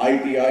ITI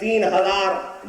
3000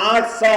800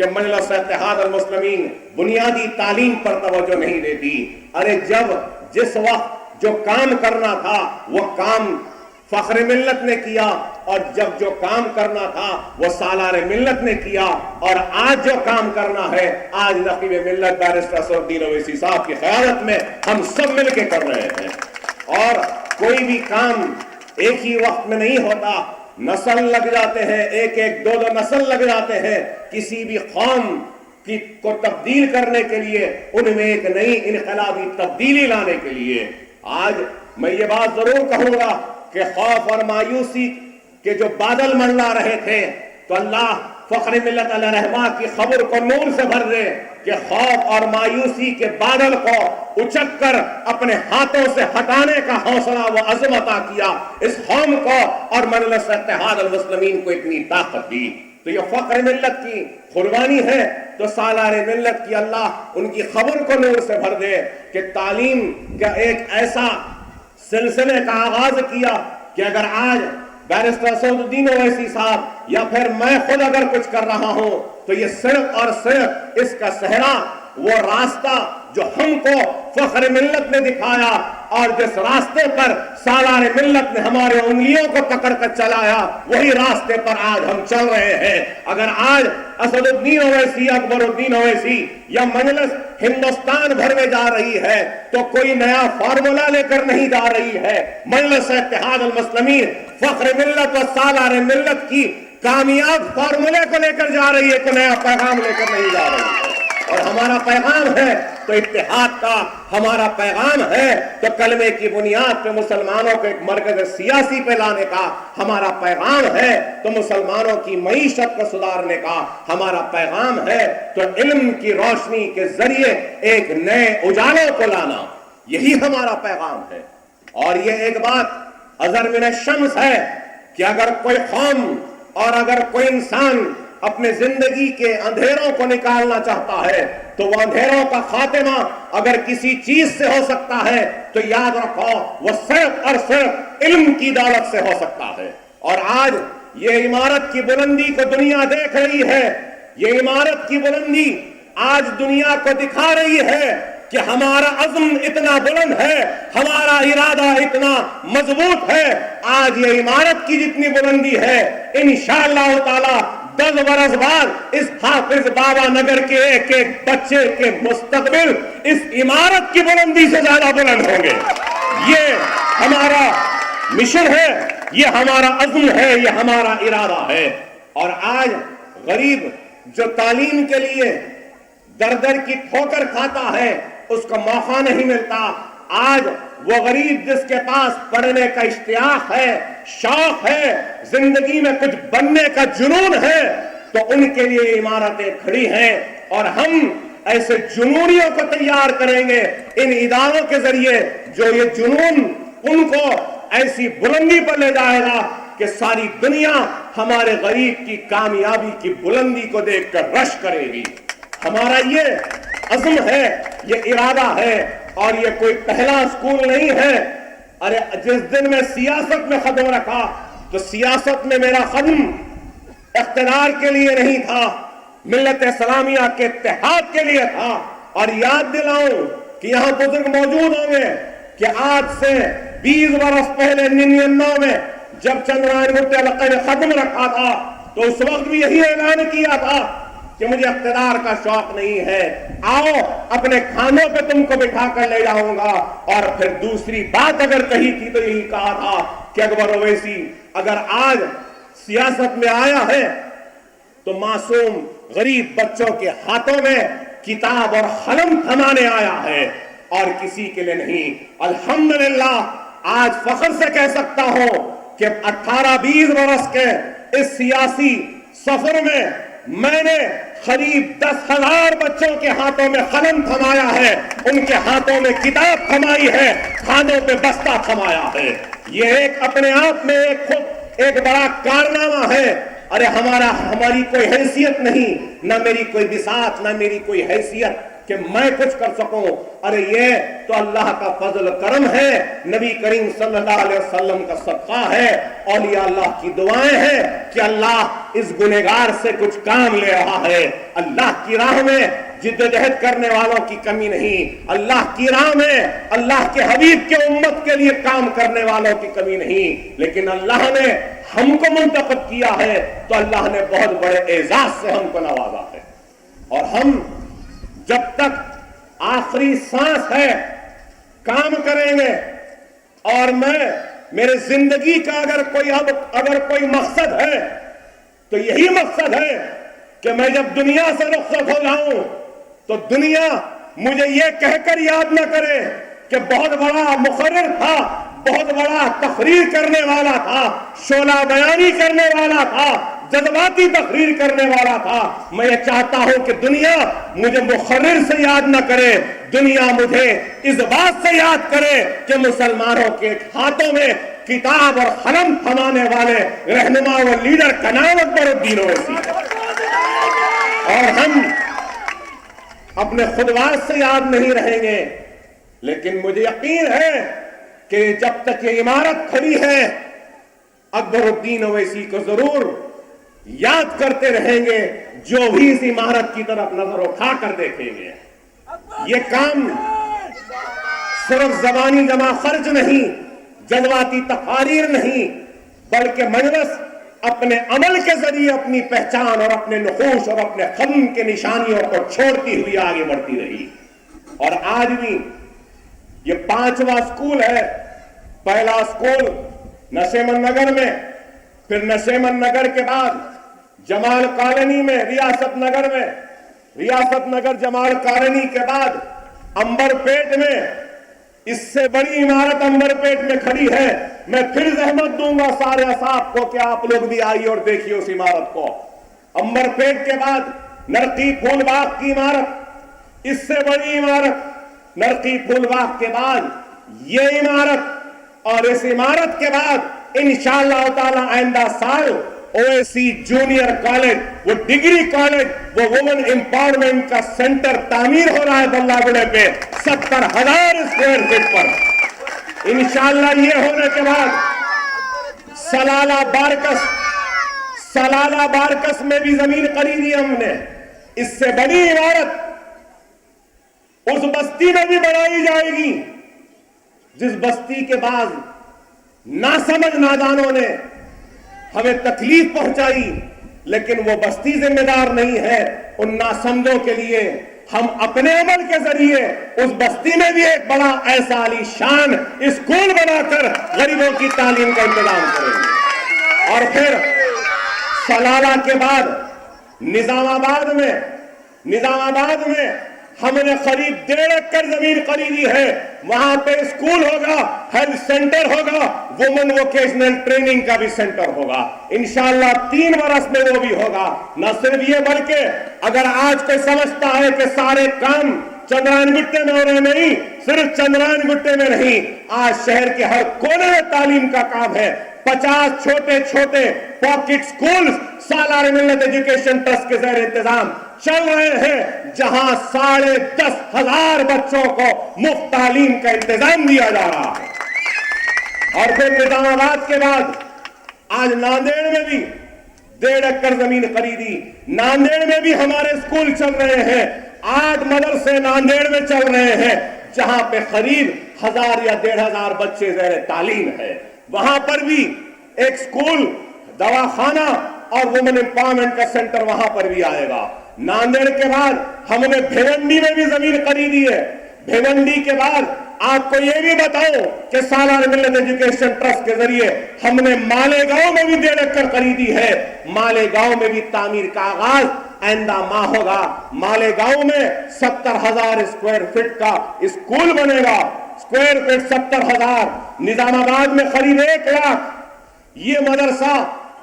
کہ مجلس اتحاد المسلمین بنیادی تعلیم پر توجہ نہیں دیتی. ارے جس وقت جو کام کرنا تھا وہ کام فخر ملت نے کیا، اور جب جو کام کرنا تھا وہ سالار ملت نے کیا، اور آج جو کام کرنا ہے آج نقیب ملت بیرسٹر اسد الدین اویسی صاحب کی قیادت میں ہم سب مل کے کر رہے ہیں. اور کوئی بھی کام ایک ہی وقت میں نہیں ہوتا، نسل لگ جاتے ہیں، ایک دو نسل لگ جاتے ہیں کسی بھی قوم کو تبدیل کرنے کے لیے، ان میں ایک نئی انقلابی تبدیلی لانے کے لیے. آج میں یہ بات ضرور کہوں گا کہ خوف اور مایوسی کے جو بادل منڈلا رہے تھے، تو اللہ فخر ملت علیہ رحمہ کی خبر کو نور سے بھر دے کہ خوف اور مایوسی کے بادل کو اچک کر اپنے ہاتھوں سے ہٹانے کا حوصلہ و عزم عطا کیا اس قوم کو، اور مجلس اتحاد المسلمین کو اتنی طاقت دی. تو یہ فخر ملت کی قربانی ہے. تو سالار ملت کی اللہ ان کی خبر کو نور سے بھر دے کہ تعلیم کا ایک ایسا سلسلے کا آغاز کیا کہ اگر آج بیرسٹر اسد الدین اویسی صاحب یا پھر میں خود اگر کچھ کر رہا ہوں تو یہ صرف اور صرف اس کا صحرا وہ راستہ جو ہم کو فخر ملت نے دکھایا، اور جس راستے پر سالار ملت نے ہمارے انگلیوں کو پکڑ کر چلایا، وہی راستے پر آج ہم چل رہے ہیں. اگر آج اسد الدین اویسی، اکبر الدین اویسی یا مجلس ہندوستان بھر میں جا رہی ہے تو کوئی نیا فارمولا لے کر نہیں جا رہی ہے. مجلس اتحاد المسلمین فخر ملت و سالار ملت کی کامیاب فارمولے کو لے کر جا رہی ہے، کوئی نیا پیغام لے کر نہیں جا رہی ہے. اور ہمارا پیغام ہے تو اتحاد کا، ہمارا پیغام ہے تو کلمے کی بنیاد پہ مسلمانوں کو ایک مرکز سیاسی پہ لانے کا، ہمارا پیغام ہے تو مسلمانوں کی معیشت کو سدھارنے کا، ہمارا پیغام ہے تو علم کی روشنی کے ذریعے ایک نئے اجالوں کو لانا. یہی ہمارا پیغام ہے. اور یہ ایک بات اظہر من الشمس ہے کہ اگر کوئی قوم اور اگر کوئی انسان اپنے زندگی کے اندھیروں کو نکالنا چاہتا ہے تو وہ اندھیروں کا خاتمہ اگر کسی چیز سے ہو سکتا ہے تو یاد رکھو وہ صرف اور صرف علم کی دولت سے ہو سکتا ہے. اور آج یہ عمارت کی بلندی کو دنیا دیکھ رہی ہے. یہ عمارت کی بلندی آج دنیا کو دکھا رہی ہے کہ ہمارا عزم اتنا بلند ہے، ہمارا ارادہ اتنا مضبوط ہے. آج یہ عمارت کی جتنی بلندی ہے انشاءاللہ تعالی 10 برس بعد اس حافظ بابا نگر کے ایک ایک بچے کے مستقبل اس عمارت کی بلندی سے زیادہ بلند ہوں گے. یہ ہمارا مشن ہے، یہ ہمارا عزم ہے، یہ ہمارا ارادہ ہے. اور آج غریب جو تعلیم کے لیے در در کی ٹھوکر کھاتا ہے اس کو موقع نہیں ملتا. آج وہ غریب جس کے پاس پڑھنے کا اشتیاق ہے، شوق ہے، زندگی میں کچھ بننے کا جنون ہے، تو ان کے لیے عمارتیں کھڑی ہیں. اور ہم ایسے جنونیوں کو تیار کریں گے ان اداروں کے ذریعے جو یہ جنون ان کو ایسی بلندی پر لے جائے گا کہ ساری دنیا ہمارے غریب کی کامیابی کی بلندی کو دیکھ کر رش کرے گی. ہمارا یہ عزم ہے، یہ ارادہ ہے. اور یہ کوئی پہلا اسکول نہیں ہے. ارے جس دن میں سیاست میں قدم رکھا تو سیاست میں میرا قدم اقتدار کے لیے نہیں تھا، ملت اسلامیہ کے اتحاد کے لیے تھا. اور یاد دلاؤں کہ یہاں بزرگ موجود ہوں گے کہ آج سے 20 برس پہلے 99 میں جب چندرائن بھٹو علاقے میں قدم رکھا تھا تو اس وقت بھی یہی اعلان کیا تھا کہ مجھے اقتدار کا شوق نہیں ہے، آؤ اپنے کھانوں پہ تم کو بٹھا کر لے جاؤں گا. اور پھر دوسری بات اگر کہی تھی تو یہی کہا تھا کہ اکبر اویسی اگر آج سیاست میں آیا ہے تو معصوم غریب بچوں کے ہاتھوں میں کتاب اور قلم تھمانے آیا ہے اور کسی کے لیے نہیں. الحمدللہ آج فخر سے کہہ سکتا ہوں کہ 18-20 برس کے اس سیاسی سفر میں نے قریب 10,000 بچوں کے ہاتھوں میں قلم تھمایا ہے، ان کے ہاتھوں میں کتاب تھمائی ہے، کھانوں پہ بستہ تھمایا ہے. یہ ایک اپنے آپ میں ایک بڑا کارنامہ ہے. ارے ہماری کوئی حیثیت نہیں، نہ میری کوئی بساط، نہ میری کوئی حیثیت کہ میں کچھ کر سکوں. ارے یہ تو اللہ کا فضل کرم ہے, نبی کریم صلی اللہ علیہ وسلم کا صدقہ ہے, اولیاء اللہ کی دعائیں ہیں کہ اللہ اس گنہگار سے کچھ کام لے رہا ہے. اللہ کی راہ میں جدوجہد کرنے والوں کی کمی نہیں, اللہ کی راہ میں اللہ کے حبیب کے امت کے لیے کام کرنے والوں کی کمی نہیں. لیکن اللہ نے ہم کو منتخب کیا ہے تو اللہ نے بہت بڑے اعزاز سے ہم کو نوازا ہے. اور ہم جب تک آخری سانس ہے کام کریں گے. اور میرے زندگی کا اگر کوئی مقصد ہے تو یہی مقصد ہے کہ میں جب دنیا سے رخصت ہو جاؤں تو دنیا مجھے یہ کہہ کر یاد نہ کرے کہ بہت بڑا مقرر تھا, بہت بڑا تقریر کرنے والا تھا, شعلہ بیانی کرنے والا تھا, جذباتی تقریر کرنے والا تھا. میں یہ چاہتا ہوں کہ دنیا مجھے مقرر سے یاد نہ کرے, دنیا مجھے اس بات سے یاد کرے کہ مسلمانوں کے ہاتھوں میں کتاب اور قلم تھمانے والے رہنما و لیڈر کا نام اکبر الدین اویسی ہے. اور ہم اپنے خدوات سے یاد نہیں رہیں گے, لیکن مجھے یقین ہے کہ جب تک یہ عمارت کھڑی ہے اکبر الدین اویسی کو ضرور یاد کرتے رہیں گے, جو بھی اس عمارت کی طرف نظر اٹھا کر دیکھیں گے. یہ کام صرف زبانی جمع خرچ نہیں, جذباتی تقاریر نہیں, بلکہ مجلس اپنے عمل کے ذریعے اپنی پہچان اور اپنے نقوش اور اپنے قدم کے نشانیوں کو چھوڑتی ہوئی آگے بڑھتی رہی. اور آج بھی یہ 5واں اسکول ہے. پہلا اسکول نشیمن نگر میں, پھر نشیمن نگر کے بعد جمال کالونی میں, ریاست نگر جمال کالونی کے بعد امبر پیٹ میں. اس سے بڑی عمارت امبر پیٹ میں کھڑی ہے. میں پھر زحمت دوں گا سارے اصحاب کو کہ آپ لوگ بھی آئیے اور دیکھیے اس عمارت کو. امبر پیٹ کے بعد نرقی پھول باغ کی عمارت, اس سے بڑی عمارت. نرقی پھول باغ کے بعد یہ عمارت, اور اس عمارت کے بعد انشاءاللہ تعالی آئندہ سال اویسی جونیئر کالج, وہ ڈگری کالج, وہ وومن امپاورمنٹ کا سینٹر تعمیر ہو رہا ہے بلہ گڑے پہ 70,000 اسکوائر فٹ پر. انشاءاللہ یہ ہونے کے بعد سلالہ بارکس میں بھی زمین خریدی ہم نے. اس سے بڑی عمارت اس بستی میں بھی بنائی جائے گی جس بستی کے بعد ناسمجھ نادانوں نے ہمیں تکلیف پہنچائی, لیکن وہ بستی ذمہ دار نہیں ہے. ان ناسمجھوں کے لیے ہم اپنے عمل کے ذریعے اس بستی میں بھی ایک بڑا ایسا عالی شان اسکول بنا کر غریبوں کی تعلیم کا انتظام کریں گے. اور پھر سلالہ کے بعد نظام آباد میں ہم نے قریب 1.5 ایکڑ زمین خریدی ہے. وہاں پہ اسکول ہوگا, ہیلتھ سینٹر ہوگا, وومن ووکیشنل ٹریننگ کا بھی سینٹر ہوگا. انشاءاللہ 3 برس میں وہ بھی ہوگا. نہ صرف یہ بلکہ اگر آج کوئی سمجھتا ہے کہ سارے کام چندرائن گٹے میں ہو رہے, نہیں, صرف چندرائن گٹے میں نہیں, آج شہر کے ہر کونے میں تعلیم کا کام ہے. 50 چھوٹے پاکٹ سکولز سالار ملت ایجوکیشن ٹرسٹ کے زیر انتظام چل رہے ہیں, جہاں 10,500 بچوں کو مفت تعلیم کا انتظام دیا جا رہا ہے. اور پھر نظام آباد کے بعد آج ناندیڑ میں بھی 1.5 ایکڑ زمین خریدی. ناندیڑ میں بھی ہمارے اسکول چل رہے ہیں. 8 مدرسے ناندیڑ میں چل رہے ہیں, جہاں پہ قریب 1000 یا 1,500 بچے زیر تعلیم ہے. وہاں پر بھی ایک اسکول, دواخانہ اور وومن امپاورمنٹ کا سینٹر وہاں پر بھی آئے گا. ناندیڑ کے بعد ہم نے بھیونڈی میں بھی زمین خریدی ہے. بھیونڈی کے بعد آپ کو یہ بھی بتاؤ کہ سالار ملت ایجوکیشن ٹرسٹ کے ذریعے ہم نے مالیگاؤں میں بھی 1.5 ایکڑ خریدی ہے. مالیگاؤں میں بھی تعمیر کا آغاز آئندہ ماہ ہوگا. مالیگاؤں میں 70,000 اسکوائر فٹ کا اسکول بنے گا. Square fit 70,000. نظام آباد میں قریب 1 لاکھ. یہ مدرسہ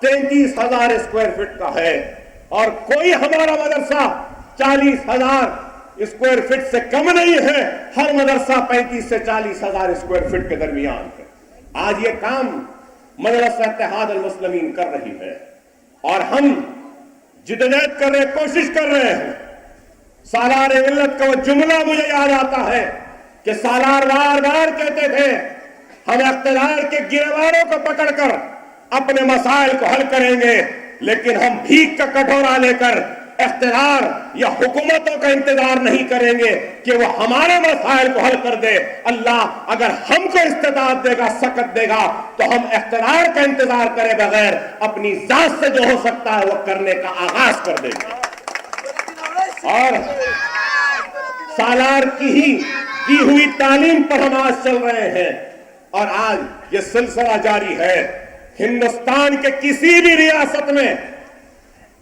33,000 اسکوائر فٹ کا ہے, اور کوئی ہمارا مدرسہ 40,000 اسکوائر فٹ سے کم نہیں ہے. ہر مدرسہ 35 سے 40,000 اسکوائر فٹ کے درمیان ہے. آج یہ کام مجلس اتحاد المسلمین کر رہی ہے, اور ہم جدوجہد کر رہے ہیں, کوشش کر رہے ہیں. سالار ملت کا وہ جملہ مجھے یاد آتا ہے کہ سالار بار بار کہتے تھے ہم اقتدار کے گرواروں کو پکڑ کر اپنے مسائل کو حل کریں گے، لیکن ہم بھیک کا کٹورا لے کر اقتدار یا حکومتوں کا انتظار نہیں کریں گے کہ وہ ہمارے مسائل کو حل کر دے۔ اللہ اگر ہم کو استطاعت دے گا، سکت دے گا، تو ہم اقتدار کا انتظار کرے بغیر اپنی ذات سے جو ہو سکتا ہے وہ کرنے کا آغاز کر دیں گے۔ اور سالار کی ہوئی تعلیم پر ہم آج چل رہے ہیں، اور آج یہ سلسلہ جاری ہے۔ ہندوستان کے کسی بھی ریاست میں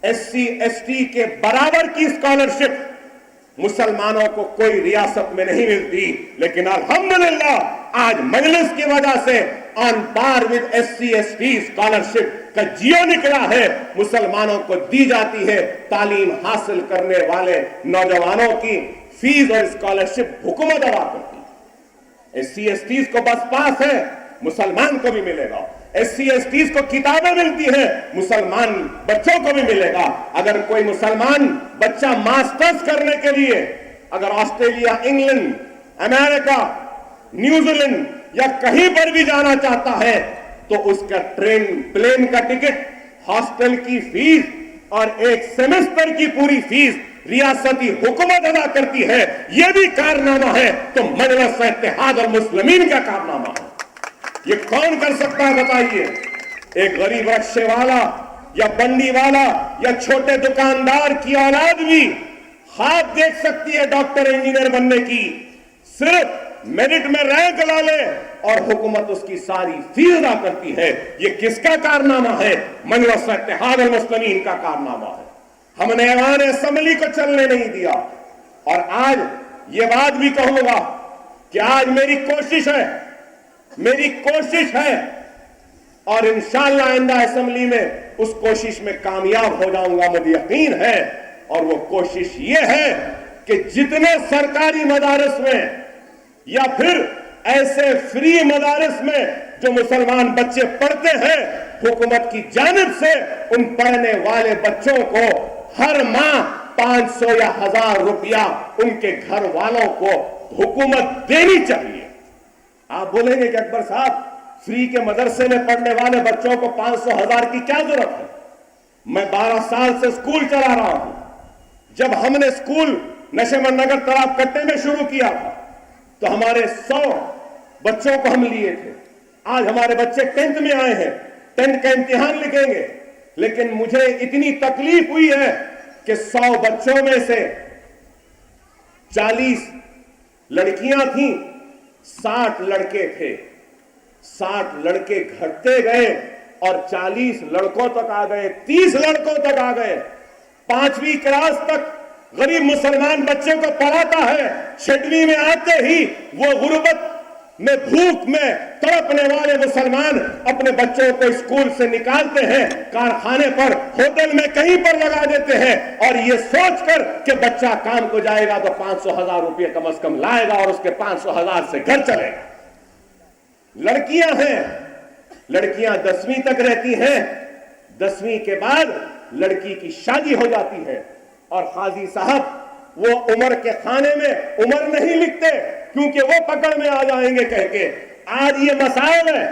ایس سی ایس ٹی کے برابر کی اسکالرشپ مسلمانوں کو کوئی ریاست میں نہیں ملتی، لیکن الحمدللہ آج مجلس کی وجہ سے on par with S C S T scholarship کا جیو نکلا ہے، مسلمانوں کو دی جاتی ہے۔ تعلیم حاصل کرنے والے نوجوانوں کی فیس اور اسکالرشپ حکومت ادا کرتی ہے۔ ایس سی ایس ٹیز کو بس پاس ہے، مسلمان کو بھی ملے گا۔ ایس سی ایس ٹیز کو کتابیں ملتی ہیں، مسلمان بچوں کو بھی ملے گا۔ اگر کوئی مسلمان بچہ ماسٹرز کرنے کے لیے اگر آسٹریلیا، انگلینڈ، امریکہ، نیوزی لینڈ یا کہیں پر بھی جانا چاہتا ہے تو اس کا پلین کا ٹکٹ، ہاسٹل کی فیس اور ایک سیمسٹر کی پوری فیس ریاستی حکومت ادا کرتی ہے۔ یہ بھی کارنامہ ہے تو مجلس اتحاد المسلمین کا کارنامہ ہے۔ یہ کون کر سکتا ہے بتائیے؟ ایک غریب رکشے والا یا بنڈی والا یا چھوٹے دکاندار کی اولاد بھی خواب دیکھ سکتی ہے ڈاکٹر انجینئر بننے کی، صرف میرٹ میں رینک لا لے اور حکومت اس کی ساری فیس ادا کرتی ہے۔ یہ کس کا کارنامہ ہے؟ مجلس اتحاد المسلمین کا کارنامہ ہے۔ ہم نے ایوان اسمبلی کو چلنے نہیں دیا، اور آج یہ بات بھی کہوں گا کہ آج میری کوشش ہے اور انشاءاللہ آئندہ اسمبلی میں اس کوشش میں کامیاب ہو جاؤں گا، مجھے یقین ہے۔ اور وہ کوشش یہ ہے کہ جتنے سرکاری مدارس میں یا پھر ایسے فری مدارس میں جو مسلمان بچے پڑھتے ہیں، حکومت کی جانب سے ان پڑھنے والے بچوں کو ہر ماہ 500 یا 1000 روپیہ ان کے گھر والوں کو حکومت دینی چاہیے۔ آپ بولیں گے کہ اکبر صاحب فری کے مدرسے میں پڑھنے والے بچوں کو 500 1000 کی کیا ضرورت ہے؟ میں 12 سال سے سکول چلا رہا ہوں۔ جب ہم نے سکول نشمن نگر تراب کٹے میں شروع کیا تھا تو ہمارے 100 بچوں کو ہم لیے تھے۔ آج ہمارے بچے 10th میں آئے ہیں، 10th کا امتحان لکھیں گے، لیکن مجھے اتنی تکلیف ہوئی ہے کہ 100 بچوں میں سے 40 لڑکیاں تھیں، 60 لڑکے تھے۔ 60 لڑکے گھٹتے گئے اور 40 لڑکوں تک آ گئے، 30 لڑکوں تک آ گئے۔ 5ویں کلاس تک غریب مسلمان بچے کو پڑھاتا ہے، 6ویں میں آتے ہی وہ غربت میں، بھوک میں تڑپنے والے مسلمان اپنے بچوں کو اسکول سے نکالتے ہیں، کارخانے پر، ہوٹل میں کہیں پر لگا دیتے ہیں، اور یہ سوچ کر کہ بچہ کام کو جائے گا تو 500 1000 روپے کم از کم لائے گا اور اس کے 500 1000 سے گھر چلے گا۔ لڑکیاں ہیں، لڑکیاں 10ویں تک رہتی ہیں، 10ویں کے بعد لڑکی کی شادی ہو جاتی ہے، اور قاضی صاحب وہ عمر کے خانے میں عمر نہیں لکھتے کیونکہ وہ پکڑ میں آ جائیں گے کہہ کے۔ آج یہ مسائل ہے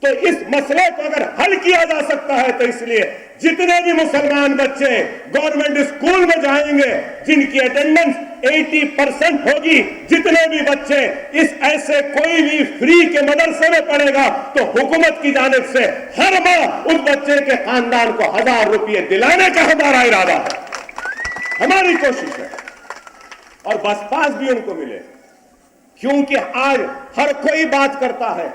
تو اس مسئلے کو اگر حل کیا جا سکتا ہے تو اس لیے جتنے بھی مسلمان بچے گورنمنٹ اسکول میں جائیں گے جن کی اٹینڈنس 80% ہوگی، جتنے بھی بچے اس ایسے کوئی بھی فری کے مدرسے میں پڑھے گا تو حکومت کی جانب سے ہر ماہ اس بچے کے خاندان کو 1000 روپے دلانے کا ہمارا ارادہ ہے، ہماری کوشش ہے، اور بس پاس بھی ان کو ملے۔ کیونکہ آج ہر کوئی بات کرتا ہے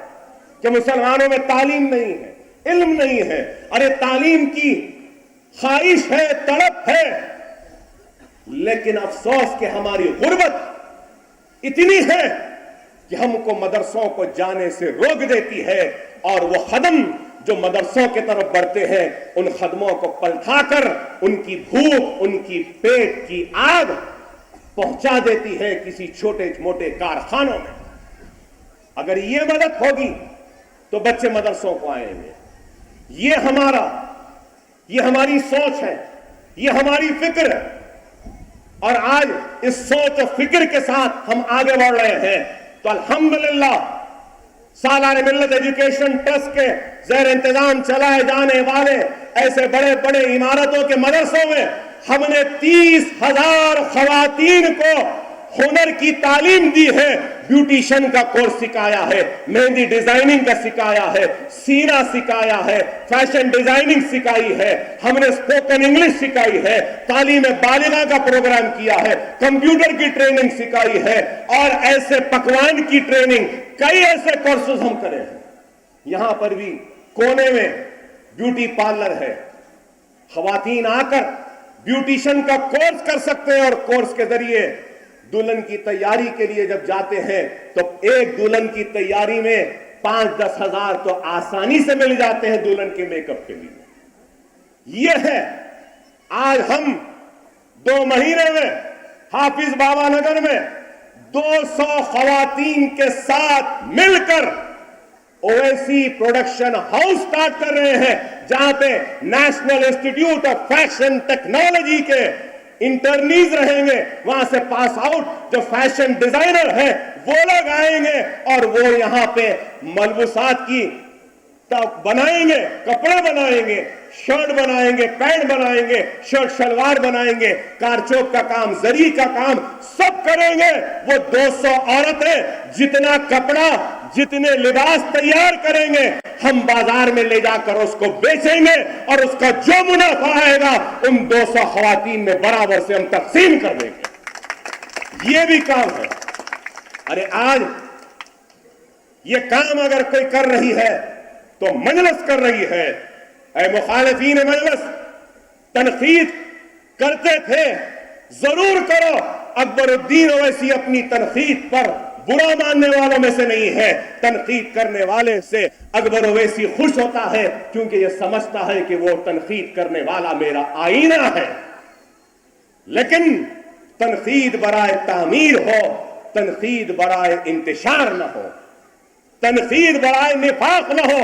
کہ مسلمانوں میں تعلیم نہیں ہے، علم نہیں ہے۔ ارے تعلیم کی خواہش ہے، تڑپ ہے، لیکن افسوس کہ ہماری غربت اتنی ہے کہ ہم کو مدرسوں کو جانے سے روک دیتی ہے، اور وہ خدم جو مدرسوں کے طرف بڑھتے ہیں ان خدموں کو پلٹا کر ان کی بھوک، ان کی پیٹ کی آگ پہنچا دیتی ہے کسی چھوٹے موٹے کارخانوں میں۔ اگر یہ مدد ہوگی تو بچے مدرسوں کو آئیں گے۔ یہ ہماری سوچ ہے، یہ ہماری فکر ہے۔ اور آج اس سوچ و فکر کے ساتھ ہم آگے بڑھ رہے ہیں تو الحمدللہ سالانہ ملت ایجوکیشن ٹرسٹ کے زیر انتظام چلائے جانے والے ایسے بڑے بڑے عمارتوں کے مدرسوں میں ہم نے 30,000 خواتین کو ہنر کی تعلیم دی ہے. بیوٹیشن کا کورس سکھایا ہے, مہندی ڈیزائننگ کا سکھایا ہے, سینا سکھایا ہے, فیشن ڈیزائننگ سکھائی ہے, ہم نے اسپوکن انگلش سکھائی ہے, تعلیم بالغہ کا پروگرام کیا ہے, کمپیوٹر کی ٹریننگ سکھائی ہے, اور ایسے پکوان کی ٹریننگ, کئی ایسے کورسز ہم کرے ہیں. یہاں پر بھی کونے میں بیوٹی پارلر ہے, خواتین آ کر بیوٹیشن کا کورس کر سکتے ہیں, اور کورس کے ذریعے دلہن کی تیاری کے لیے جب جاتے ہیں تو ایک دلہن کی تیاری میں 5-10 ہزار تو آسانی سے مل جاتے ہیں دلہن کے میک اپ کے لیے. یہ ہے آج ہم 2 مہینے میں حافظ بابا نگر میں 200 خواتین کے ساتھ مل کر اویسی پروڈکشن ہاؤس سٹارٹ کر رہے ہیں, جہاں پہ national institute of fashion technology کے انٹرنیز رہیں گے, وہاں سے پاس آؤٹ جو فیشن ڈیزائنر ہیں وہ لوگ آئیں گے, اور وہ یہاں پہ ملبوسات کی بنائیں گے, کپڑے بنائیں گے, شرٹ بنائیں گے, پینٹ بنائیں گے, شرٹ شلوار بنائیں گے, کارچوک کا کام, زری کا کام سب کریں گے. وہ 200 عورتیں جتنا کپڑا, جتنے لباس تیار کریں گے, ہم بازار میں لے جا کر اس کو بیچیں گے, اور اس کا جو منافع آئے گا ان 200 خواتین میں برابر سے ہم تقسیم کر دیں گے. یہ بھی کام ہے. ارے آج یہ کام اگر کوئی کر رہی ہے تو مجلس کر رہی ہے. اے مخالفین مجلس, تنقید کرتے تھے, ضرور کرو. اکبر الدین اویسی اپنی تنقید پر برا ماننے والوں میں سے نہیں ہے. تنقید کرنے والے سے اکبر اویسی خوش ہوتا ہے, کیونکہ یہ سمجھتا ہے کہ وہ تنقید کرنے والا میرا آئینہ ہے. لیکن تنقید برائے تعمیر ہو, تنقید برائے انتشار نہ ہو, تنقید برائے نفاق نہ ہو.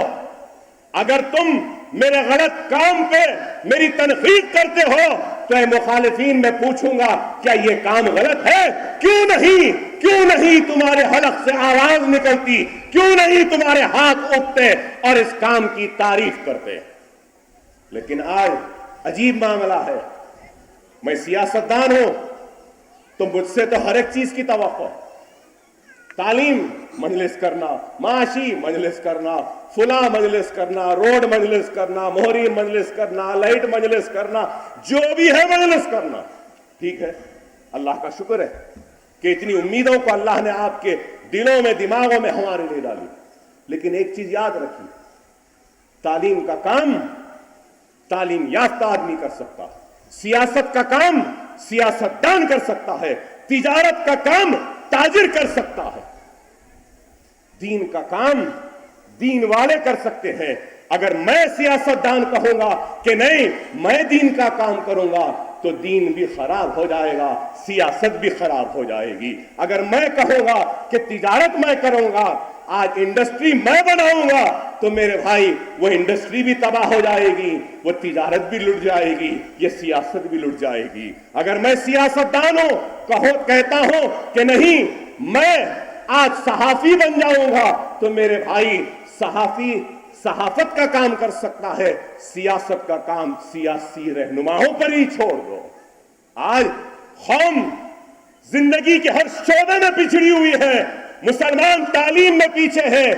اگر تم میرے غلط کام پہ میری تنقید کرتے ہو تو اے مخالفین میں پوچھوں گا, کیا یہ کام غلط ہے؟ کیوں نہیں تمہارے حلق سے آواز نکلتی, کیوں نہیں تمہارے ہاتھ اٹھتے اور اس کام کی تعریف کرتے؟ لیکن آج عجیب معاملہ ہے. میں سیاستدان ہوں تو مجھ سے تو ہر ایک چیز کی توقع, تعلیم مجلس کرنا, معاشی مجلس کرنا, فلاں مجلس کرنا, روڈ مجلس کرنا, موہری مجلس کرنا, لائٹ مجلس کرنا, جو بھی ہے مجلس کرنا. ٹھیک ہے, اللہ کا شکر ہے کہ اتنی امیدوں کو اللہ نے آپ کے دلوں میں, دماغوں میں ہمارے لیے ڈالی. لیکن ایک چیز یاد رکھیے, تعلیم کا کام تعلیم یافتہ آدمی کر سکتا ہے, سیاست کا کام سیاستدان کر سکتا ہے, تجارت کا کام تاجر کر سکتا ہے, دین کا کام دین والے کر سکتے ہیں. اگر میں سیاستدان کہوں گا کہ نہیں میں دین کا کام کروں گا تو دین بھی خراب ہو جائے گا, سیاست بھی خراب ہو جائے گی. اگر میں کہوں گا کہ تجارت میں کروں گا, آج انڈسٹری میں بناؤں گا, تو میرے بھائی وہ انڈسٹری بھی تباہ ہو جائے گی, وہ تجارت بھی لٹ جائے گی, یہ سیاست بھی لٹ جائے گی. اگر میں سیاستدان ہوں, کہتا ہوں کہ نہیں میں آج صحافی بن جاؤں گا, تو میرے بھائی صحافت کا کام کر سکتا ہے, سیاست کا کام سیاسی رہنماؤں پر ہی چھوڑ دو. آج قوم زندگی کے ہر شعبے میں پچھڑی ہوئی ہے. مسلمان تعلیم میں پیچھے ہے,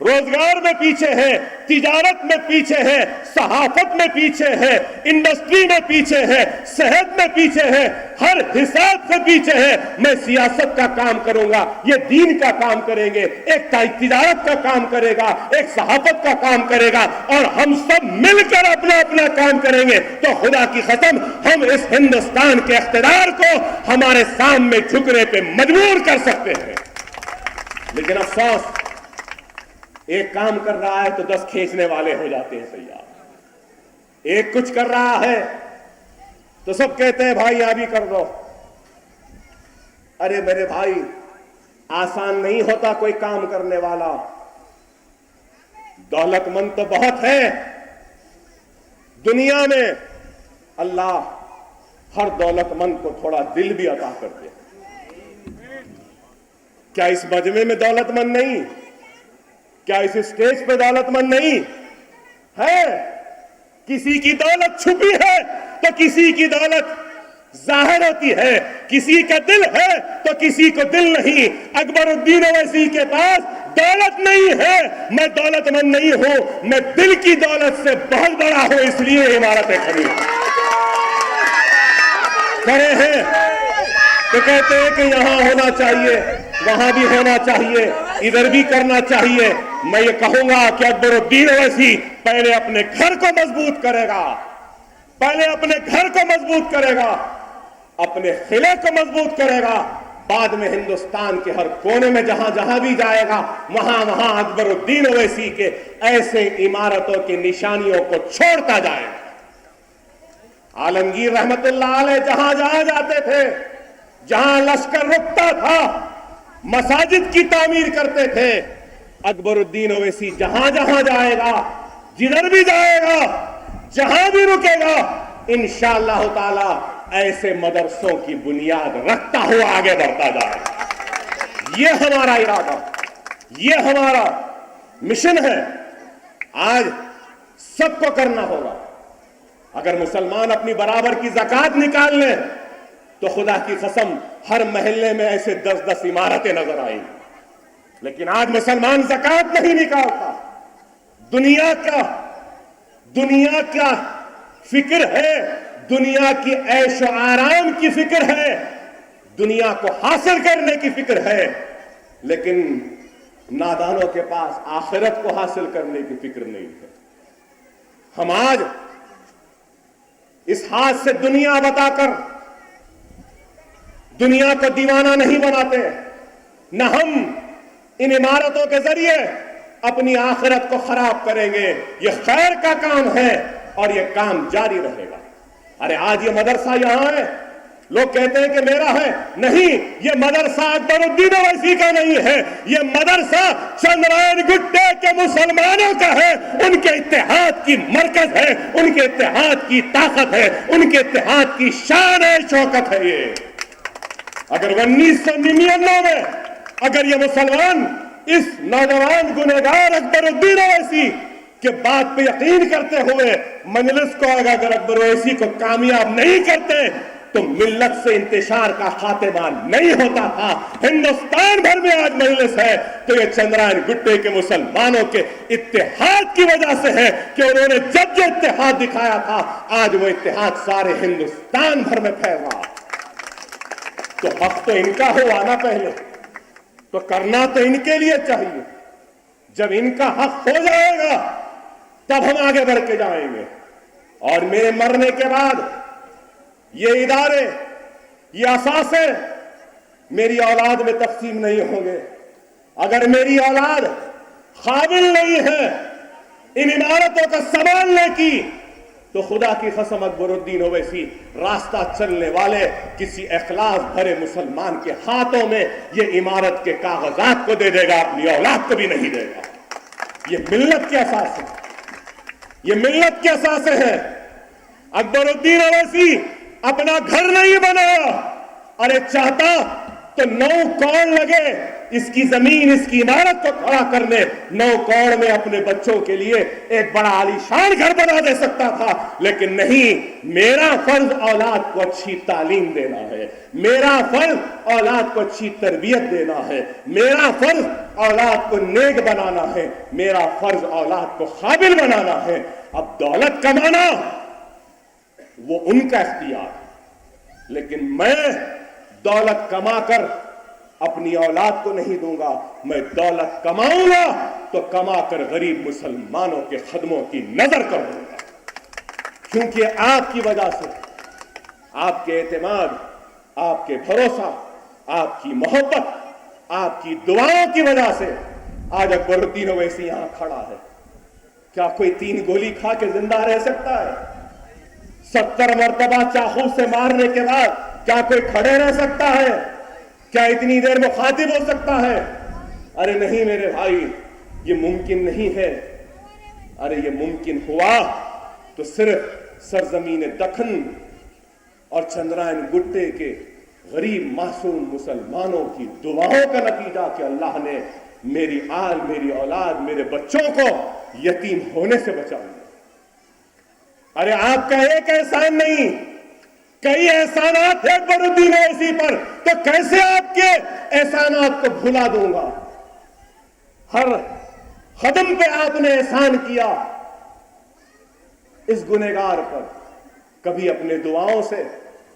روزگار میں پیچھے ہے, تجارت میں پیچھے ہے, صحافت میں پیچھے ہے, انڈسٹری میں پیچھے ہے, صحت میں پیچھے ہے, ہر حساب سے پیچھے ہے. میں سیاست کا کام کروں گا, یہ دین کا کام کریں گے, ایک تجارت کا کام کرے گا, ایک صحافت کا کام کرے گا, اور ہم سب مل کر اپنا اپنا کام کریں گے تو خدا کی قسم ہم اس ہندوستان کے اقتدار کو ہمارے سامنے جھکنے پہ مجبور کر سکتے ہیں. لیکن افسوس, ایک کام کر رہا ہے تو 10 کھینچنے والے ہو جاتے ہیں تیار. ایک کچھ کر رہا ہے تو سب کہتے ہیں بھائی یہاں بھی کر دو. ارے میرے بھائی, آسان نہیں ہوتا کوئی کام کرنے والا. دولت مند تو بہت ہے دنیا میں, اللہ ہر دولت مند کو تھوڑا دل بھی عطا کر دے. کیا اس مجمع میں دولت مند نہیں؟ کیا اس اسٹیج پہ دولت مند نہیں ہے؟ کسی کی دولت چھپی ہے تو کسی کی دولت ظاہر ہوتی ہے. کسی کا دل ہے تو کسی کو دل نہیں. اکبر الدین اویسی کے پاس دولت نہیں ہے. میں دولت مند نہیں ہوں, میں دل کی دولت سے بہت بڑا ہوں, اس لیے عمارتیں کھڑی کھڑے ہیں. تو کہتے ہیں کہ یہاں ہونا چاہیے, وہاں بھی ہونا چاہیے, ادھر بھی کرنا چاہیے. میں یہ کہوں گا کہ اکبر الدین اویسی پہلے اپنے گھر کو مضبوط کرے گا, پہلے اپنے گھر کو مضبوط کرے گا, اپنے قلعے کو مضبوط کرے گا. بعد میں ہندوستان کے ہر کونے میں جہاں جہاں بھی جائے گا وہاں وہاں اکبر الدین اویسی کے ایسے عمارتوں کی نشانیوں کو چھوڑتا جائے گا. عالمگیر رحمت اللہ علیہ جہاں جہاں جاتے تھے, جہاں لشکر رکتا تھا, مساجد کی تعمیر کرتے تھے, اکبر الدین اویسی جہاں جہاں جائے گا, جدھر بھی جائے گا, جہاں بھی رکے گا, انشاءاللہ تعالی ایسے مدرسوں کی بنیاد رکھتا ہوا آگے بڑھتا جائے گا. یہ ہمارا ارادہ, یہ ہمارا مشن ہے. آج سب کو کرنا ہوگا. اگر مسلمان اپنی برابر کی زکوٰۃ نکال لیں تو خدا کی قسم ہر محلے میں ایسے 10-10 عمارتیں نظر آئیں. لیکن آج مسلمان زکوٰۃ نہیں نکالتا. دنیا کا فکر ہے, دنیا کی عیش و آرام کی فکر ہے, دنیا کو حاصل کرنے کی فکر ہے. لیکن نادانوں کے پاس آخرت کو حاصل کرنے کی فکر نہیں ہے. ہم آج اس ہاتھ سے دنیا بتا کر دنیا کو دیوانہ نہیں بناتے, نہ ہم ان عمارتوں کے ذریعے اپنی آخرت کو خراب کریں گے. یہ خیر کا کام ہے اور یہ کام جاری رہے گا. ارے آج یہ مدرسہ یہاں ہے, لوگ کہتے ہیں کہ میرا ہے. نہیں, یہ مدرسہ اکبر الدین اویسی کا نہیں ہے, یہ مدرسہ چندرائن گٹے کے مسلمانوں کا ہے. ان کے اتحاد کی مرکز ہے, ان کے اتحاد کی طاقت ہے, ان کے اتحاد کی شان ہے, شوکت ہے. یہ اگر 1999 میں اگر یہ مسلمان اس نوجوان گنہگار اکبر الدین اویسی کے بات پہ یقین کرتے ہوئے مجلس کو اگر اکبر اویسی کو کامیاب نہیں کرتے تو ملت سے انتشار کا خاتمہ نہیں ہوتا تھا. ہندوستان بھر میں آج مجلس ہے تو یہ چندرائن گٹے کے مسلمانوں کے اتحاد کی وجہ سے ہے کہ انہوں نے جب جو اتحاد دکھایا تھا آج وہ اتحاد سارے ہندوستان بھر میں پھیل رہا. تو حق تو ان کا ہو آنا, پہلے تو کرنا تو ان کے لیے چاہیے. جب ان کا حق ہو جائے گا تب ہم آگے بڑھ کے جائیں گے. اور میرے مرنے کے بعد یہ ادارے, یہ اثاثے میری اولاد میں تقسیم نہیں ہوں گے. اگر میری اولاد قابل نہیں ہے ان عمارتوں کا سنبھالنے کی تو خدا کی قسم اکبر الدین اویسی راستہ چلنے والے کسی اخلاص بھرے مسلمان کے ہاتھوں میں یہ عمارت کے کاغذات کو دے دے گا, اپنی اولاد کو بھی نہیں دے گا. یہ ملت کے اساس ہے, یہ ملت کے اساس ہے. اکبر الدین اویسی اپنا گھر نہیں بنایا, ارے چاہتا تو 9 کروڑ لگے اس کی زمین, اس کی عمارت کو کھڑا کرنے. 9 کروڑ میں اپنے بچوں کے لیے ایک بڑا عالیشان گھر بنا دے سکتا تھا. لیکن نہیں, میرا فرض اولاد کو اچھی تعلیم دینا ہے, میرا فرض اولاد کو اچھی تربیت دینا ہے, میرا فرض اولاد کو نیک بنانا ہے, میرا فرض اولاد کو قابل بنانا ہے. اب دولت کمانا وہ ان کا اختیار ہے, لیکن میں دولت کما کر اپنی اولاد کو نہیں دوں گا. میں دولت کماؤں گا تو کما کر غریب مسلمانوں کے خدموں کی نظر کروں گا. کیونکہ آپ کی وجہ سے, آپ کے اعتماد, آپ کے بھروسہ, آپ کی محبت, آپ کی دعاؤں کی وجہ سے آج اکبر الدین اویسی یہاں کھڑا ہے. کیا کوئی 3 گولی کھا کے زندہ رہ سکتا ہے؟ 70 مرتبہ چاقو سے مارنے کے بعد کیا کوئی کھڑے رہ سکتا ہے؟ کیا اتنی دیر مخاطب ہو سکتا ہے؟ ارے نہیں میرے بھائی, یہ ممکن نہیں ہے. ارے یہ ممکن ہوا تو صرف سرزمین دکن اور چندرائن گٹے کے غریب معصوم مسلمانوں کی دعاؤں کا نتیجہ کہ اللہ نے میری آل، میری اولاد، میرے بچوں کو یتیم ہونے سے بچا لیا۔ ارے آپ کا ایک احسان نہیں، کئی احسانات ہیں اکبرالدین اویسی پر، تو کیسے آپ کے احسانات کو بھلا دوں گا؟ ہر قدم پہ آپ نے احسان کیا اس گنہگار پر، کبھی اپنے دعاؤں سے،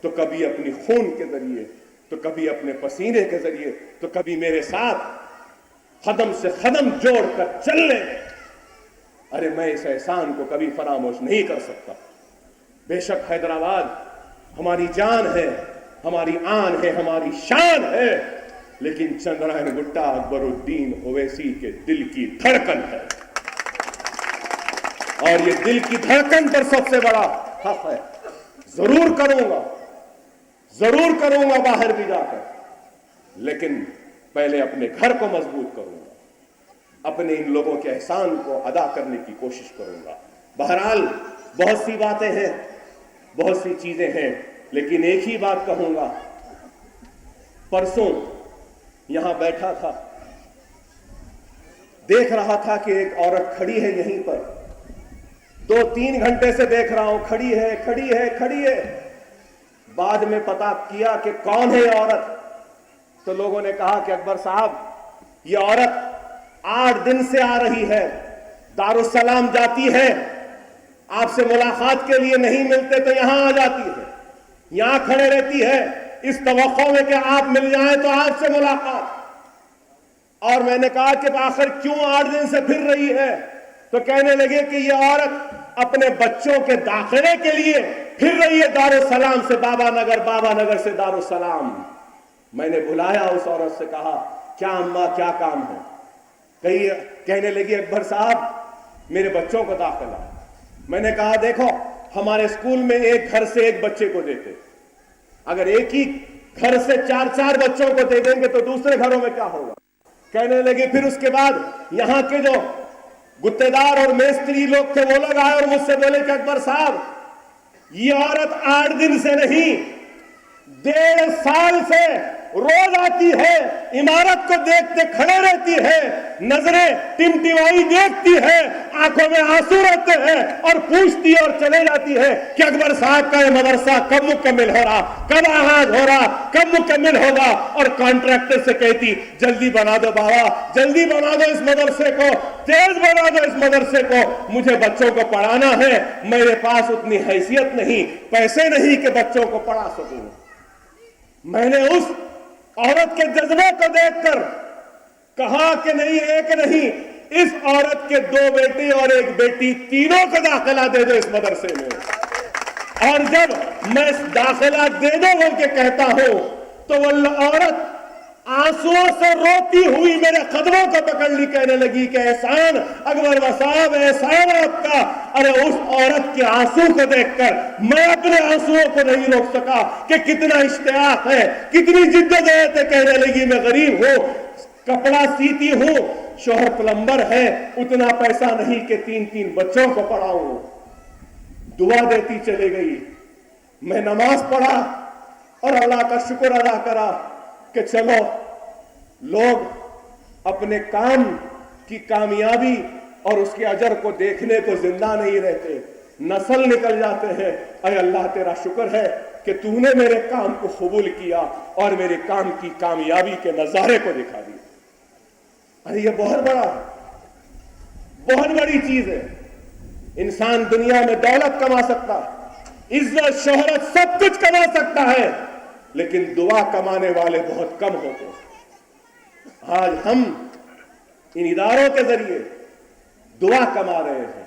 تو کبھی اپنی خون کے ذریعے، تو کبھی اپنے پسینے کے ذریعے، تو کبھی میرے ساتھ قدم سے قدم جوڑ کر چل لے۔ ارے میں اس احسان کو کبھی فراموش نہیں کر سکتا۔ بے شک حیدرآباد ہماری جان ہے، ہماری آن ہے، ہماری شان ہے، لیکن چندرائن گٹا اکبرالدین اویسی کے دل کی دھڑکن ہے، اور یہ دل کی دھڑکن پر سب سے بڑا حق ہے۔ ضرور کروں گا باہر بھی جا کر، لیکن پہلے اپنے گھر کو مضبوط کروں گا، اپنے ان لوگوں کے احسان کو ادا کرنے کی کوشش کروں گا۔ بہرحال بہت سی باتیں ہیں، بہت سی چیزیں ہیں، لیکن ایک ہی بات کہوں گا۔ پرسوں یہاں بیٹھا تھا، دیکھ رہا تھا کہ ایک عورت کھڑی ہے یہیں پر، 2-3 گھنٹے سے دیکھ رہا ہوں، کھڑی ہے۔ بعد میں پتا کیا کہ کون ہے یہ عورت، تو لوگوں نے کہا کہ اکبر صاحب یہ عورت 8 دن سے آ رہی ہے، دارالسلام جاتی ہے، آپ سے ملاقات کے لیے نہیں ملتے تو یہاں آ جاتی ہے، یہاں کھڑے رہتی ہے اس توقع میں کہ آپ مل جائیں تو آپ سے ملاقات۔ اور میں نے کہا کہ آخر کیوں 8 دن سے پھر رہی ہے؟ تو کہنے لگے کہ یہ عورت اپنے بچوں کے داخلے کے لیے پھر رہی ہے دارالسلام سے بابا نگر، بابا نگر سے دارالسلام۔ میں نے بلایا اس عورت سے، کہا کیا اماں کیا کام ہے؟ کہنے لگی اکبر صاحب میرے بچوں کو داخلہ۔ میں نے کہا دیکھو ہمارے اسکول میں ایک گھر سے ایک بچے کو دیتے، اگر ایک ہی گھر سے 4 بچوں کو دے دیں گے تو دوسرے گھروں میں کیا ہوگا؟ کہنے لگے پھر اس کے بعد یہاں کے جو گتے دار اور میستری لوگ تھے وہ لوگ آئے اور مجھ سے بولے کہ اکبر صاحب یہ عورت 8 دن سے نہیں 1.5 سال سے روز آتی ہے، عمارت کو دیکھتے کھڑے رہتی ہے، نظریں ٹمٹمائی دیکھتی ہے، آنکھوں میں آنسو رہتے ہیں، اور پوچھتی اور چلے جاتی ہے کہ اکبر صاحب کا یہ مدرسہ کب مکمل ہو رہا، کب آغاز ہو رہا، کب مکمل ہوگا؟ اور کانٹریکٹر سے کہتی جلدی بنا دو بابا، جلدی بنا دو اس مدرسے کو، تیز بنا دو اس مدرسے کو، مجھے بچوں کو پڑھانا ہے، میرے پاس اتنی حیثیت نہیں، پیسے نہیں کہ بچوں کو پڑھا سکوں۔ میں نے اس عورت کے جذبے کو دیکھ کر کہا کہ نہیں، ایک نہیں، اس عورت کے 2 بیٹے اور 1 بیٹی، تینوں کو داخلہ دے دو اس مدرسے میں۔ اور جب میں داخلہ دے دو بول کے کہتا ہوں تو وہ عورت آنسوؤں سے روتی ہوئی میرے قدموں کو پکڑ لی، کہنے لگی کہ احسان اکبر صاحب، احسان آپ کا۔ ارے اس عورت کے آنسو کو دیکھ کر میں اپنے آنسوؤں کو نہیں روک سکا کہ کتنا اشتیاق ہے، کتنی جدوجہد ہے۔ کہنے لگی میں غریب ہوں، کپڑا سیتی ہوں، شوہر پلمبر ہے، اتنا پیسہ نہیں کہ 3 بچوں کو پڑھاؤں۔ دعا دیتی چلے گئی، میں نماز پڑھا اور اللہ کا شکر ادا کرا کہ چلو لوگ اپنے کام کی کامیابی اور اس کے اجر کو دیکھنے کو زندہ نہیں رہتے، نسل نکل جاتے ہیں۔ اے اللہ تیرا شکر ہے کہ تو نے میرے کام کو قبول کیا اور میرے کام کی کامیابی کے نظارے کو دکھا دیا۔ ارے یہ بہت بڑی چیز ہے۔ انسان دنیا میں دولت کما سکتا ہے، عزت شہرت سب کچھ کما سکتا ہے، لیکن دعا کمانے والے بہت کم ہوتے ہیں۔ آج ہم ان اداروں کے ذریعے دعا کما رہے ہیں،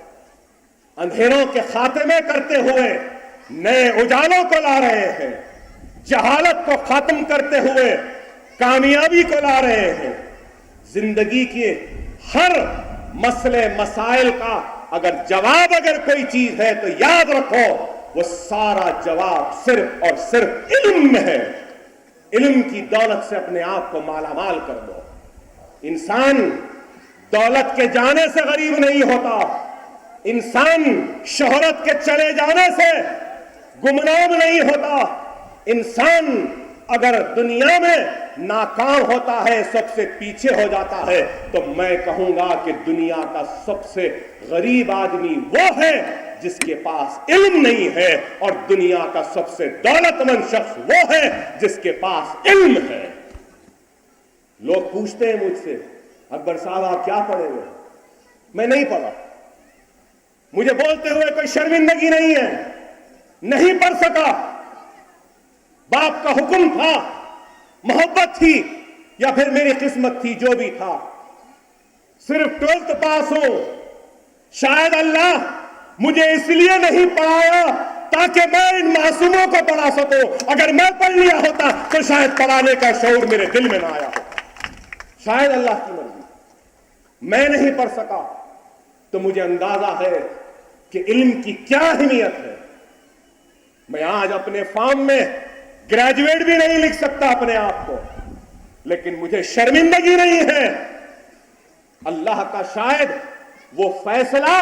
اندھیروں کے خاتمے کرتے ہوئے نئے اجالوں کو لا رہے ہیں، جہالت کو ختم کرتے ہوئے کامیابی کو لا رہے ہیں۔ زندگی کے ہر مسئلے مسائل کا اگر کوئی چیز ہے تو یاد رکھو وہ سارا جواب صرف اور صرف علم میں ہے۔ علم کی دولت سے اپنے آپ کو مالا مال کر دو۔ انسان دولت کے جانے سے غریب نہیں ہوتا، انسان شہرت کے چلے جانے سے گمنام نہیں ہوتا، انسان اگر دنیا میں ناکام ہوتا ہے، سب سے پیچھے ہو جاتا ہے، تو میں کہوں گا کہ دنیا کا سب سے غریب آدمی وہ ہے جس کے پاس علم نہیں ہے، اور دنیا کا سب سے دولت مند شخص وہ ہے جس کے پاس علم ہے۔ لوگ پوچھتے ہیں مجھ سے، اکبر صاحب آپ کیا پڑھے ہوئے؟ میں نہیں پڑھا۔ مجھے بولتے ہوئے کوئی شرمندگی نہیں ہے، نہیں پڑھ سکا۔ باپ کا حکم تھا، محبت تھی، یا پھر میری قسمت تھی، جو بھی تھا، صرف 12th پاس ہوں۔ شاید اللہ مجھے اس لیے نہیں پڑھایا تاکہ میں ان معصوموں کو پڑھا سکوں۔ اگر میں پڑھ لیا ہوتا تو شاید پڑھانے کا شعور میرے دل میں نہ آیا ہوتا۔ شاید اللہ کی مرضی۔ میں نہیں پڑھ سکا تو مجھے اندازہ ہے کہ علم کی کیا اہمیت ہے۔ میں آج اپنے فارم میں گریجویٹ بھی نہیں لکھ سکتا اپنے آپ کو، لیکن مجھے شرمندگی نہیں ہے۔ اللہ کا شاید وہ فیصلہ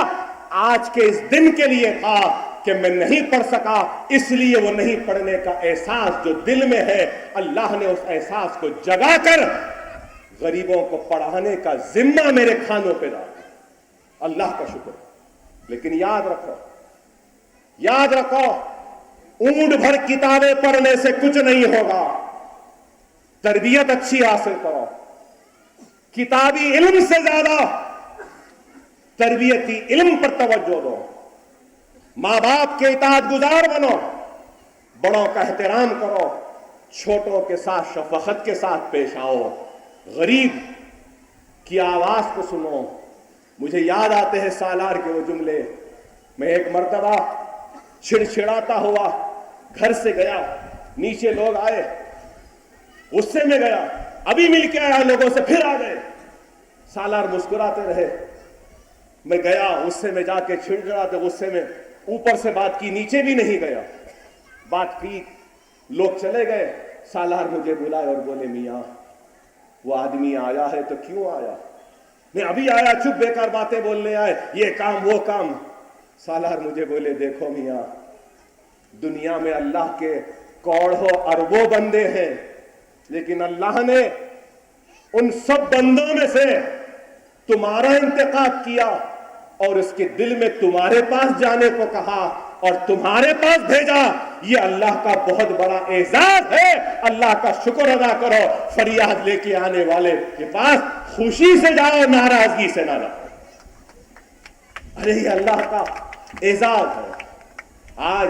آج کے اس دن کے لیے تھا کہ میں نہیں پڑھ سکا، اس لیے وہ نہیں پڑھنے کا احساس جو دل میں ہے، اللہ نے اس احساس کو جگا کر غریبوں کو پڑھانے کا ذمہ میرے کھانوں پہ ڈال دیا۔ اللہ کا شکر۔ لیکن یاد رکھو اونٹ بھر کتابیں پڑھنے سے کچھ نہیں ہوگا۔ تربیت اچھی حاصل کرو، کتابی علم سے زیادہ تربیتی علم پر توجہ دو، ماں باپ کے اطاعت گزار بنو، بڑوں کا احترام کرو، چھوٹوں کے ساتھ شفقت کے ساتھ پیش آؤ، غریب کی آواز کو سنو۔ مجھے یاد آتے ہیں سالار کے وہ جملے۔ میں ایک مرتبہ چھڑچھڑاتا ہوا گھر سے گیا، نیچے لوگ آئے، غصے میں گیا، ابھی مل کے آیا لوگوں سے، پھر آ گئے۔ سالار مسکراتے رہے، میں گیا غصے میں، جا کے چھڑچھڑاتے غصے میں اوپر سے بات کی، نیچے بھی نہیں گیا، بات کی، لوگ چلے گئے۔ سالار مجھے بلائے اور بولے میاں وہ آدمی آیا ہے تو کیوں آیا؟ میں ابھی آیا، چپ بیکار باتیں بولنے آئے، یہ کام وہ کام۔ سالار مجھے بولے دیکھو میاں، دنیا میں اللہ کے کروڑوں اربوں بندے ہیں، لیکن اللہ نے ان سب بندوں میں سے تمہارا انتخاب کیا اور اس کے دل میں تمہارے پاس جانے کو کہا اور تمہارے پاس بھیجا۔ یہ اللہ کا بہت بڑا اعزاز ہے، اللہ کا شکر ادا کرو۔ فریاد لے کے آنے والے کے پاس خوشی سے جاؤ، ناراضگی سے نہ رہو۔ ارے یہ اللہ کا اعزاز ہے۔ آج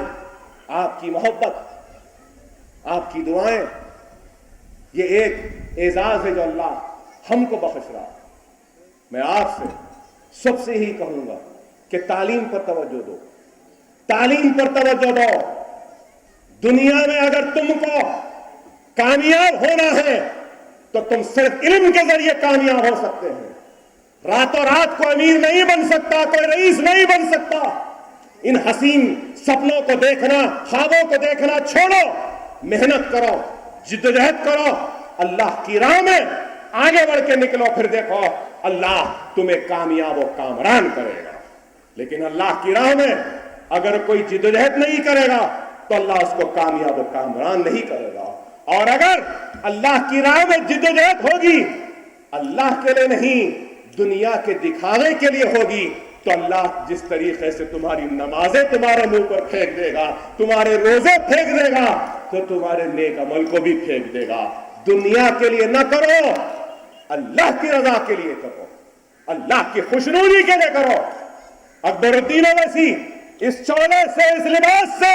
آپ کی محبت، آپ کی دعائیں، یہ ایک اعزاز ہے جو اللہ ہم کو بخش رہا۔ میں آپ سے سب سے ہی کہوں گا کہ تعلیم پر توجہ دو، تعلیم پر توجہ دو۔ دنیا میں اگر تم کو کامیاب ہونا ہے تو تم صرف علم کے ذریعے کامیاب ہو سکتے ہیں۔ راتوں رات کو امیر نہیں بن سکتا، کوئی رئیس نہیں بن سکتا۔ ان حسین سپنوں کو دیکھنا، خوابوں کو دیکھنا چھوڑو، محنت کرو، جدوجہد کرو، اللہ کی راہ میں آگے بڑھ کے نکلو، پھر دیکھو اللہ تمہیں کامیاب و کامران کرے گا۔ لیکن اللہ کی راہ میں اگر کوئی جدوجہد نہیں کرے گا تو اللہ اس کو کامیاب و کامران نہیں کرے گا۔ اور اگر اللہ کی راہ میں جدوجہد ہوگی، اللہ کے لیے نہیں، دنیا کے دکھاوے کے لیے ہوگی، تو اللہ جس طریقے سے تمہاری نمازیں تمہارے منہ پر پھینک دے گا، تمہارے روزے پھینک دے گا، تو تمہارے نیک عمل کو بھی پھینک دے گا۔ دنیا کے لیے نہ کرو، اللہ کی رضا کے لیے کرو، اللہ کی خوشنودی کے لیے کرو۔ اکبر الدین اویسی اس چولے سے، اس لباس سے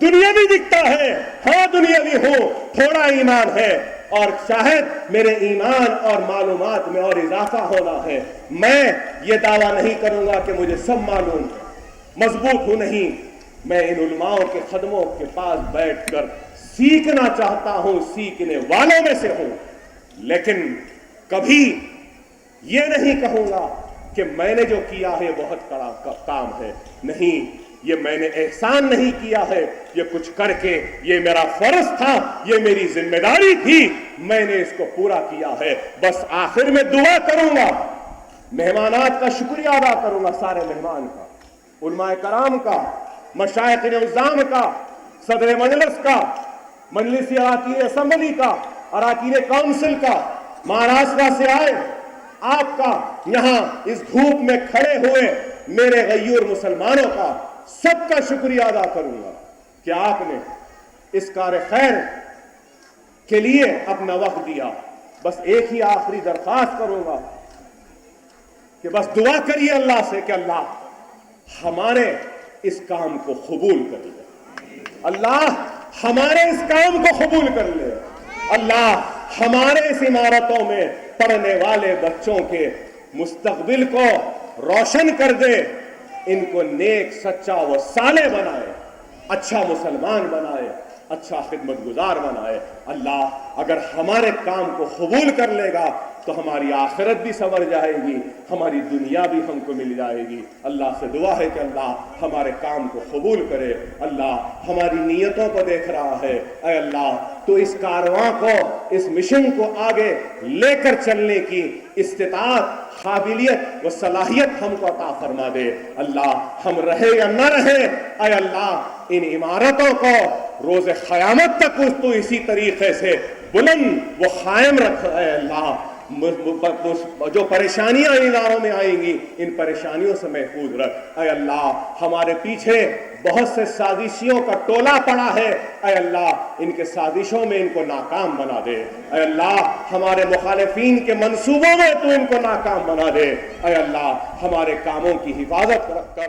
دنیاوی دکھتا ہے، ہاں دنیاوی ہوں، تھوڑا ایمان ہے، اور شاید میرے ایمان اور معلومات میں اور اضافہ ہونا ہے۔ میں یہ دعویٰ نہیں کروں گا کہ مجھے سب معلوم ہے، مضبوط ہوں، نہیں۔ میں ان علماؤں کے قدموں کے پاس بیٹھ کر سیکھنا چاہتا ہوں، سیکھنے والوں میں سے ہوں، لیکن کبھی یہ نہیں کہوں گا کہ میں نے جو کیا ہے بہت بڑا کام ہے، نہیں، یہ میں نے احسان نہیں کیا ہے، یہ کچھ کر کے، یہ میرا فرض تھا، یہ میری ذمہ داری تھی، میں نے اس کو پورا کیا ہے۔ بس آخر میں دعا کروں گا، مہمانات کا شکریہ ادا کروں گا، سارے مہمان کا، علماء کرام کا، مشائخ نظام کا، صدر مجلس کا، مجلس اراکین اسمبلی کا، اراکین کونسل کا، مہاراشٹر سے آئے، آپ کا یہاں اس دھوپ میں کھڑے ہوئے میرے غیور مسلمانوں کا سب کا شکریہ ادا کروں گا کہ آپ نے اس کار خیر کے لیے اپنا وقت دیا۔ بس ایک ہی آخری درخواست کروں گا کہ بس دعا کریے اللہ سے کہ اللہ ہمارے اس کام کو قبول کر لے، اللہ ہمارے اس کام کو قبول کر لے، اللہ ہمارے اس عمارتوں میں پڑھنے والے بچوں کے مستقبل کو روشن کر دے، ان کو نیک، سچا و صالح بنائے، اچھا مسلمان بنائے، اچھا خدمت گزار بنائے۔ اللہ اگر ہمارے کام کو قبول کر لے گا تو ہماری آخرت بھی سنور جائے گی، ہماری دنیا بھی ہم کو مل جائے گی۔ اللہ سے دعا ہے کہ اللہ ہمارے کام کو قبول کرے۔ اللہ ہماری نیتوں کو دیکھ رہا ہے، اے اللہ تو اس کارواں کو، اس مشن کو آگے لے کر چلنے کی استطاعت، قابلیت و صلاحیت ہم کو عطا فرما دے۔ اللہ ہم رہے یا نہ رہے، اے اللہ ان عمارتوں کو روز قیامت تک تو اسی طریقے سے بلند و قائم رکھ، اے اللہ جو پریشانیاں ان اداروں میں آئیں گی ان پریشانیوں سے محفوظ رکھ۔ اے اللہ ہمارے پیچھے بہت سے سازشیوں کا ٹولہ پڑا ہے، اے اللہ ان کے سازشوں میں ان کو ناکام بنا دے۔ اے اللہ ہمارے مخالفین کے منصوبوں میں تو ان کو ناکام بنا دے۔ اے اللہ ہمارے کاموں کی حفاظت کر